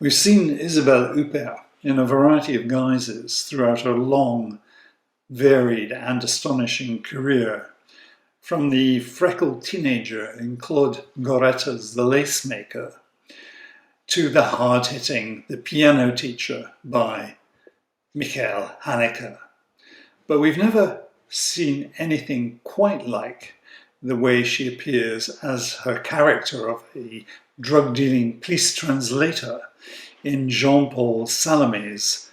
We've seen Isabelle Huppert in a variety of guises throughout her long, varied and astonishing career, from the freckled teenager in Claude Goretta's The Lace Maker, to the hard-hitting The Piano Teacher by Michael Haneke. But we've never seen anything quite like the way she appears as her character of a drug-dealing police translator in Jean-Paul Salomé's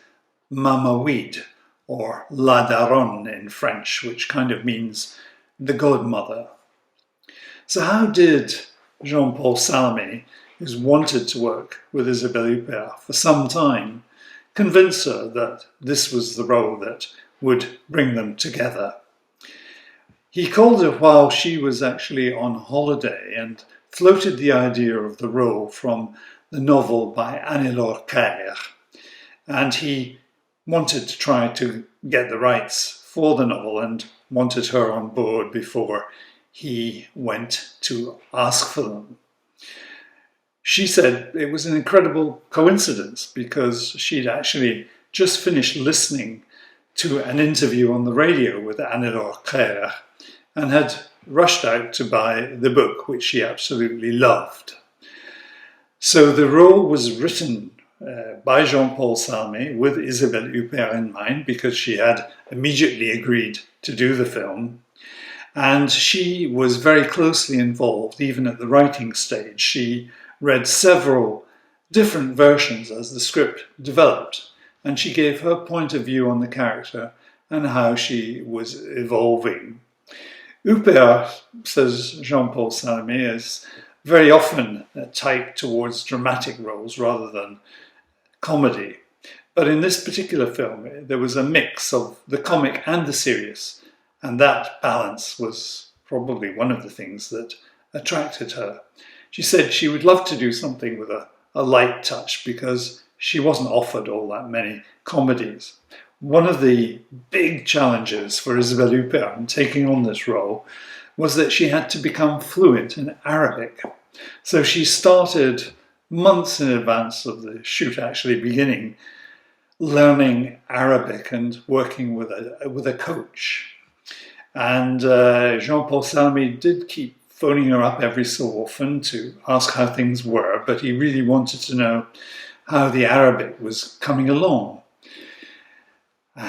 Mama Weed, or La Daronne in French, which kind of means the godmother. So how did Jean-Paul Salomé, who's wanted to work with Isabelle Huppert for some time, convince her that this was the role that would bring them together? He called her while she was actually on holiday and floated the idea of the role from the novel by Hannelore Cayre, and he wanted to try to get the rights for the novel and wanted her on board before he went to ask for them. She said it was an incredible coincidence because she'd actually just finished listening to an interview on the radio with Hannelore Cayre and had rushed out to buy the book, which she absolutely loved. So the role was written by Jean-Paul Salomé with Isabelle Huppert in mind, because she had immediately agreed to do the film. And she was very closely involved, even at the writing stage. She read several different versions as the script developed, and she gave her point of view on the character and how she was evolving. Huppert, says Jean-Paul Salomé, is very often typed towards dramatic roles rather than comedy. But in this particular film, there was a mix of the comic and the serious, and that balance was probably one of the things that attracted her. She said she would love to do something with a light touch because she wasn't offered all that many comedies. One of the big challenges for Isabelle Huppert in taking on this role was that she had to become fluent in Arabic. So she started months in advance of the shoot actually beginning, learning Arabic and working with a coach. And Jean-Paul Salomé did keep phoning her up every so often to ask how things were, but he really wanted to know how the Arabic was coming along.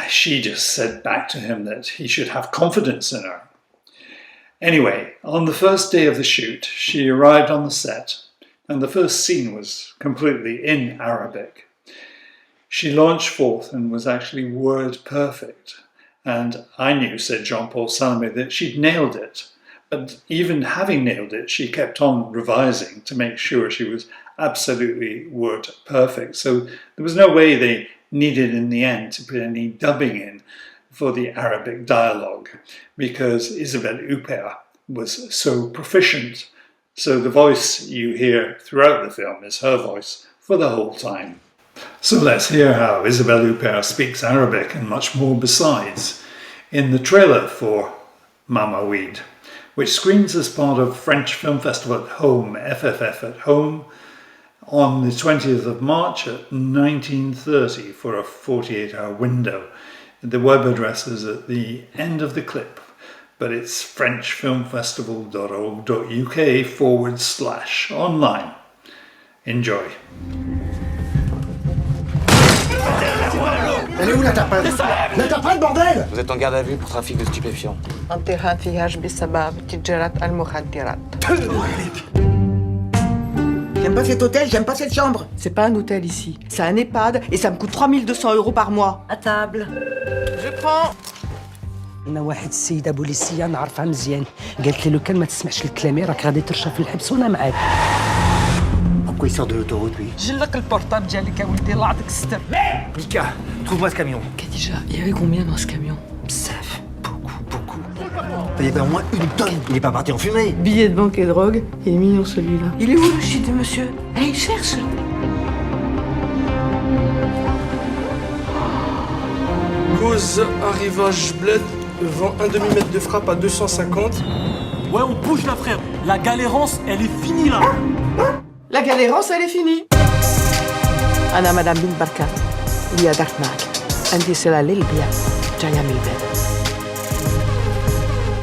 She just said back to him that he should have confidence in her. Anyway, on the first day of the shoot, she arrived on the set, and the first scene was completely in Arabic. She launched forth and was actually word perfect. And I knew, said Jean-Paul Salomé, that she'd nailed it. But even having nailed it, she kept on revising to make sure she was absolutely word perfect. So there was no way they needed in the end to put any dubbing in for the Arabic dialogue, because Isabelle Huppert was so proficient. So the voice you hear throughout the film is her voice for the whole time. So let's hear how Isabelle Huppert speaks Arabic and much more besides in the trailer for Mama Weed, which screens as part of French Film Festival at Home, FFF at Home, on the 20th of March at 19:30 for a 48-hour window. The web address is at the end of the clip, but it's frenchfilmfestival.org.uk/online. Enjoy. Elle est où l'interprète? L'interprète, bordel! Vous êtes en garde à vue pour trafic de stupéfiants. انتهاك فيهاش بسبب تجارة المخدرات. J'aime pas cet hôtel, j'aime pas cette chambre. C'est pas un hôtel ici, c'est un EHPAD et ça me coûte 3200 € par mois. À table. Je prends. أنا واحد السيدة بوليسية نعرفها مزيان، قالت لي لو كان ما تسمعش لكلامي راك غادي ترشى في الحبس وأنا معاك. Pourquoi il sort de l'autoroute, lui? جلك البورتable ديالك يا ولدي الله يعطيك الستر. Mika, trouve-moi ce camion. Khadija, il y avait combien dans ce camion? Bzaf, beaucoup. Il y avait au moins une tonne. Il est pas parti en fumée. Billets de banque et drogue, il est mignon celui-là. Il est où le shit de monsieur? Il cherche. Cause arrivage bled, vend un demi-mètre de frappe à 250. Ouais, on bouge là, frère. La galérance, elle est finie là. La galérance, elle est finie. أنا مدام بنت بركة اللي قدرت معك عندي سلالة للبيع جاية من البلد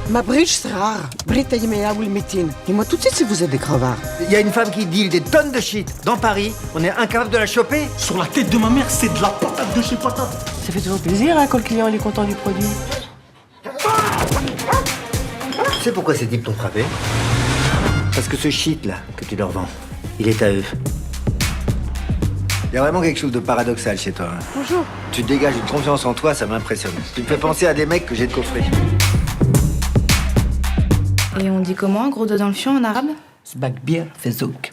ما بغيتش صغار بغيت يميا والميتين dis-moi tout de suite si vous êtes des crevards. Il y a une femme qui deal des tonnes de shit dans Paris. On est incapable de la choper. Sur la tête de ma mère, c'est de la patate de chez patate. Ça fait toujours plaisir hein, quand le client il est content du produit. Tu sais pourquoi ces types t'ont frappé? Parce que ce shit là que tu leur vends, il est à eux. Il y a vraiment quelque chose de paradoxal chez toi. Hein. Bonjour. Tu te dégages une confiance en toi, ça m'impressionne. Tu me fais penser à des mecs que j'ai de coffrer. Et on dit comment, gros dos dans le fion en arabe? Sbak bir fezouk.